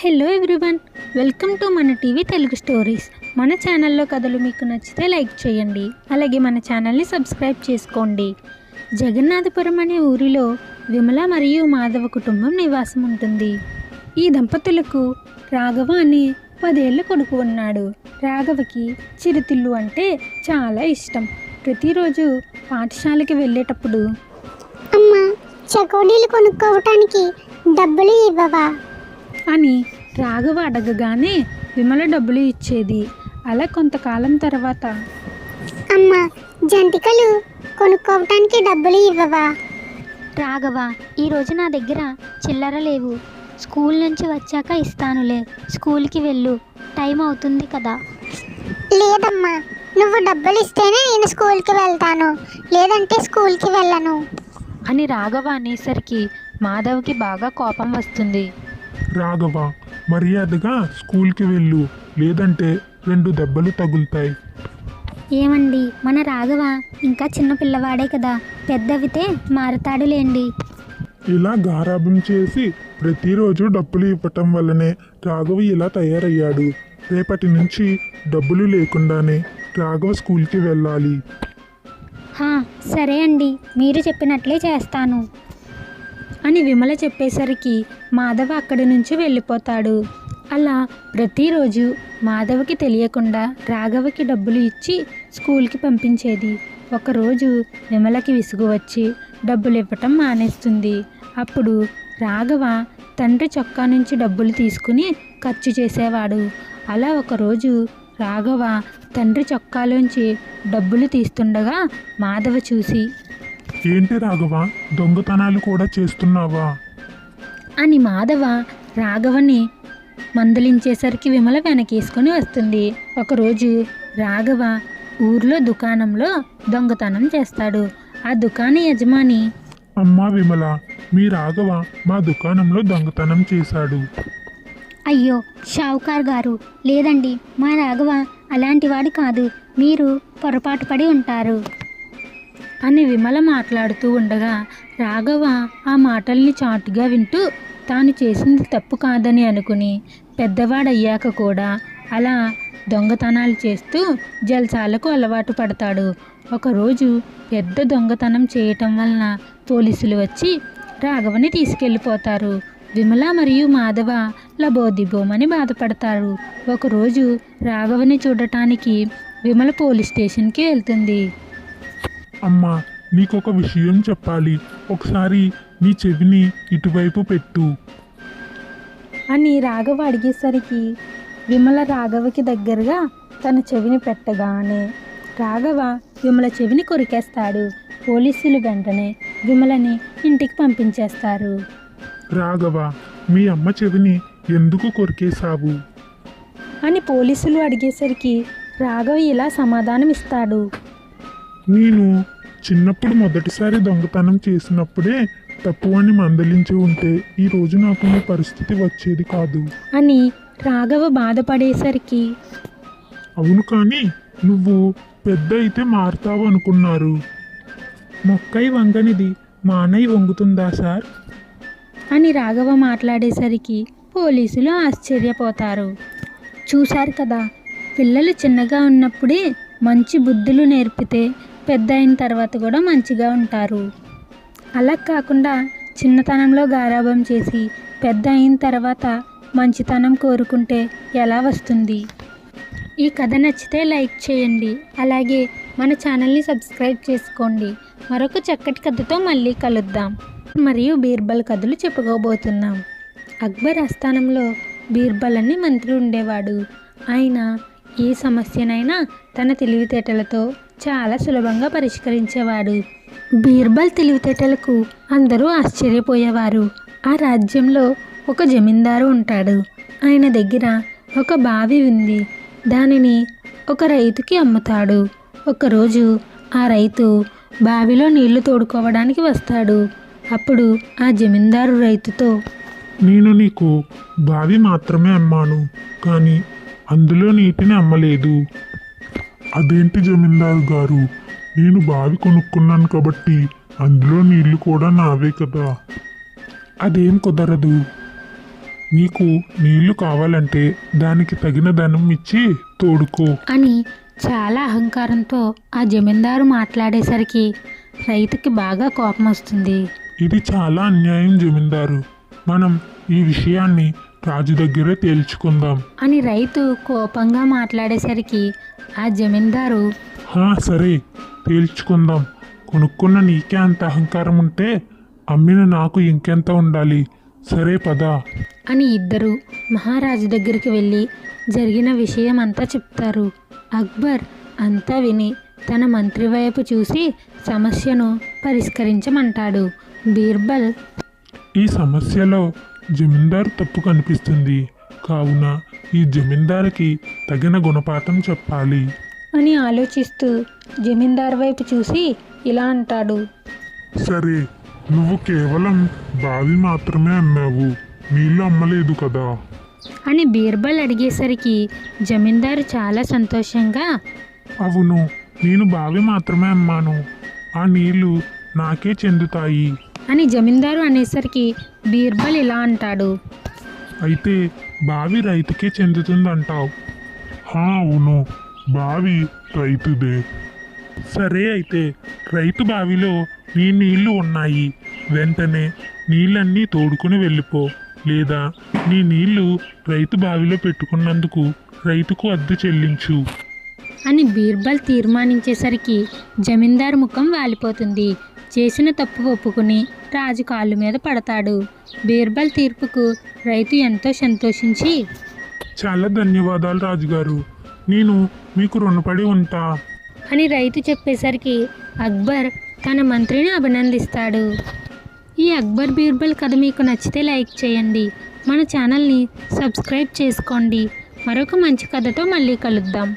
Hello everyone, welcome to మన TV Telugu stories. మన ఛానల్లో కథలు మీకు నచ్చితే లైక్ చేయండి, అలాగే మన ఛానల్ని సబ్స్క్రైబ్ చేసుకోండి. జగన్నాథపురం అనే ఊరిలో విమల మరియు మాధవ కుటుంబం నివాసం ఉంటుంది. ఈ దంపతులకు రాఘవ అనే 10 ఏళ్ల కొడుకు ఉన్నాడు. రాఘవకి చిరుతిళ్ళు అంటే చాలా ఇష్టం. ప్రతిరోజు పాఠశాలకి వెళ్ళేటప్పుడు అమ్మా, చకోడీలు కొనుక్కోవటానికి డబ్బులు ఇవ్వవా అని రాఘవ అడగగానే విమల డబ్బులు ఇచ్చేది. అలా కొంతకాలం తర్వాత, అమ్మా, జంతికలు కొనుక్కోవటానికి డబ్బులు ఇవ్వవా రాఘవ, ఈరోజు నా దగ్గర చిల్లర లేవు. స్కూల్ నుంచి వచ్చాక ఇస్తానులే. స్కూల్కి వెళ్ళు, టైం అవుతుంది కదా. లేదమ్మా, నువ్వు డబ్బులు ఇస్తేనే నేను స్కూల్కి వెళ్తాను, లేదంటే స్కూల్కి వెళ్ళను అని రాఘవ అనేసరికి మాధవ్కి బాగా కోపం వస్తుంది. రాఘవ, మర్యాదగా స్కూల్కి వెళ్ళు, లేదంటే 2 దెబ్బలు తగులుతాయి. ఏమండి, మన రాఘవ ఇంకా చిన్న పిల్లవాడే కదా, పెద్దవితే మారతాడులేండి. ఇలా గారాబం చేసి ప్రతిరోజు డబ్బులు ఇవ్వటం వల్లనే రాఘవ ఇలా తయారయ్యాడు. రేపటి నుంచి డబ్బులు లేకుండానే రాఘవ స్కూల్కి వెళ్ళాలి. సరే అండి, మీరు చెప్పినట్లే చేస్తాను అని విమల చెప్పేసరికి మాధవ అక్కడి నుంచి వెళ్ళిపోతాడు. అలా ప్రతిరోజు మాధవకి తెలియకుండా రాఘవకి డబ్బులు ఇచ్చి స్కూల్కి పంపించేది. ఒకరోజు విమలకి విసుగు వచ్చి డబ్బులు ఇవ్వటం మానేస్తుంది. అప్పుడు రాఘవ తండ్రి చొక్కా నుంచి డబ్బులు తీసుకుని ఖర్చు చేసేవాడు. అలా ఒకరోజు రాఘవ తండ్రి చొక్కాలోంచి డబ్బులు తీస్తుండగా మాధవ చూసి, ఏంటి రాఘవ, దొంగతనాలు కూడా చేస్తున్నావా అని మాధవ రాఘవని మందలించేసరికి విమల వెనకేసుకొని వస్తుంది. ఒకరోజు రాఘవ ఊర్లో దుకాణంలో దొంగతనం చేస్తాడు. ఆ దుకాణ యజమాని, అమ్మా విమల, మీ రాఘవ మా దుకాణంలో దొంగతనం చేశాడు. అయ్యో షావుకార్ గారు, లేదండి, మా రాఘవ అలాంటివాడు కాదు, మీరు పొరపాటు పడి ఉంటారు అని విమల మాట్లాడుతూ ఉండగా రాఘవ ఆ మాటల్ని చాటుగా వింటూ తాను చేసింది తప్పు కాదని అనుకుని పెద్దవాడయ్యాక కూడా అలా దొంగతనాలు చేస్తూ జల్సాలకు అలవాటు పడతాడు. ఒకరోజు పెద్ద దొంగతనం చేయటం వలన పోలీసులు వచ్చి రాఘవని తీసుకెళ్ళిపోతారు. విమల మరియు మాధవ లబోదిబోమని బాధపడతారు. ఒకరోజు రాఘవని చూడటానికి విమల పోలీస్ స్టేషన్కి వెళ్తుంది. అమ్మా, నీకొక విషయం చెప్పాలి, ఒకసారి నీ చెవిని ఇటువైపు పెట్టు అని రాఘవ అడిగేసరికి విమల రాఘవకి దగ్గరగా తన చెవిని పెట్టగానే రాఘవ విమల చెవిని కొరికేస్తాడు. పోలీసులు వెంటనే విమలని ఇంటికి పంపించేస్తారు. రాఘవ, మీ అమ్మ చెవిని ఎందుకు కొరికేశావు అని పోలీసులు అడిగేసరికి రాఘవ ఇలా సమాధానం ఇస్తాడు. నేను చిన్నప్పుడు మొదటిసారి దొంగతనం చేసినప్పుడే తప్పు అని మందలించి ఉంటే ఈరోజు నాకు ఈ పరిస్థితి వచ్చేది కాదు అని రాఘవ బాధపడేసరికి, అవును, కానీ నువ్వు పెద్ద అయితే మారుతావు అనుకున్నారు. మొక్కై వంగనిది మానై వంగుతుందా సార్ అని రాఘవ మాట్లాడేసరికి పోలీసులు ఆశ్చర్యపోతారు. చూశారు కదా, పిల్లలు చిన్నగా ఉన్నప్పుడే మంచి బుద్ధులు నేర్పితే పెద్ద అయిన తర్వాత కూడా మంచిగా ఉంటారు. అలా కాకుండా చిన్నతనంలో గారాబం చేసి పెద్ద అయిన తర్వాత మంచితనం కోరుకుంటే ఎలా వస్తుంది? ఈ కథ నచ్చితే లైక్ చేయండి, అలాగే మన ఛానల్ని సబ్స్క్రైబ్ చేసుకోండి. మరొక చక్కటి కథతో మళ్ళీ కలుద్దాం. మరియు బీర్బల్ కథలు చెప్పుకోబోతున్నాం. అక్బర్ ఆస్థానంలో బీర్బల్ అని మంత్రి ఉండేవాడు. ఆయన ఏ సమస్యనైనా తన తెలివితేటలతో చాలా సులభంగా పరిష్కరించేవాడు. బీర్బల్ తెలివితేటలకు అందరూ ఆశ్చర్యపోయేవారు. ఆ రాజ్యంలో ఒక జమీందారు ఉంటాడు. ఆయన దగ్గర ఒక బావి ఉంది. దానిని ఒక రైతుకి అమ్ముతాడు. ఒకరోజు ఆ రైతు బావిలో నీళ్లు తోడుకోవడానికి వస్తాడు. అప్పుడు ఆ జమీందారు రైతుతో, నేను నీకు బావి మాత్రమే అమ్మాను, కానీ అందులో నీటిని అమ్మలేదు. అదేంటి జమీందారు గారు, నేను బావి కొనుక్కున్నాను కాబట్టి అందులో నీళ్లు కూడా నావే కదా. అదేం కుదరదు. నీకు నీళ్లు కావాలంటే దానికి తగిన ధనం ఇచ్చి తోడుకో. అని చాలా అహంకారంతో ఆ జమీందారు మాట్లాడేసరికి రైతుకి బాగా కోపం వస్తుంది. ఇది చాలా అన్యాయం జమీందారు. మనం ఈ విషయాన్ని రాజు దగ్గరే తేల్చుకుందాం. అని రైతు కోపంగా మాట్లాడేసరికి ఆ జమీందారు సరే తేల్చుకుందాం. కొనుక్కున్న నీకే అంత అహంకారం ఉంటే అమ్మిన నాకు ఇంకెంత ఉండాలి. సరే పదా అని ఇద్దరు మహారాజు దగ్గరికి వెళ్ళి జరిగిన విషయం అంతా చెప్తారు. అక్బర్ అంతా విని తన మంత్రి వైపు చూసి సమస్యను పరిష్కరించమంటాడు. బీర్బల్ ఈ సమస్యలో జమీందారు తప్పు కనిపిస్తుంది, కావున ఈ జమీందారుకి తగిన గుణపాఠం చెప్పాలి అని ఆలోచిస్తూ జమీందారు వైపు చూసి ఇలా అంటాడు. సరే, నువ్వు కేవలం బావి మాత్రమే అమ్మావు, నీళ్ళు అమ్మలేదు కదా. అని బీర్బల్ అడిగేసరికి జమీందారు చాలా సంతోషంగా అవును, నేను బావి మాత్రమే అమ్మాను, ఆ నీళ్లు నాకే చెందుతాయి. అని జమీందారు అనేసరికి బీర్బల్ ఇలా అంటాడు. అయితే బావి రైతుకే చెందుతుందంటావు? అవును, బావి రైతుదే. సరే, అయితే రైతు బావిలో నీ నీళ్లు ఉన్నాయి, వెంటనే నీళ్ళన్నీ తోడుకుని వెళ్ళిపో, లేదా నీ నీళ్లు రైతు బావిలో పెట్టుకున్నందుకు రైతుకు అద్దె చెల్లించు. అని బీర్బల్ తీర్మానించేసరికి జమీందారు ముఖం వాలిపోతుంది. చేసిన తప్పు ఒప్పుకుని రాజు కాళ్ళు మీద పడతాడు. బీర్బల్ తీర్పుకు రైతు ఎంతో సంతోషించి చాలా ధన్యవాదాలు రాజుగారు, నేను మీకు రుణపడి ఉంటా అని రైతు చెప్పేసరికి అక్బర్ తన మంత్రిని అభినందిస్తాడు. ఈ అక్బర్ బీర్బల్ కథ మీకు నచ్చితే లైక్ చేయండి, మన ఛానల్ని సబ్స్క్రైబ్ చేసుకోండి. మరొక మంచి కథతో మళ్ళీ కలుద్దాం.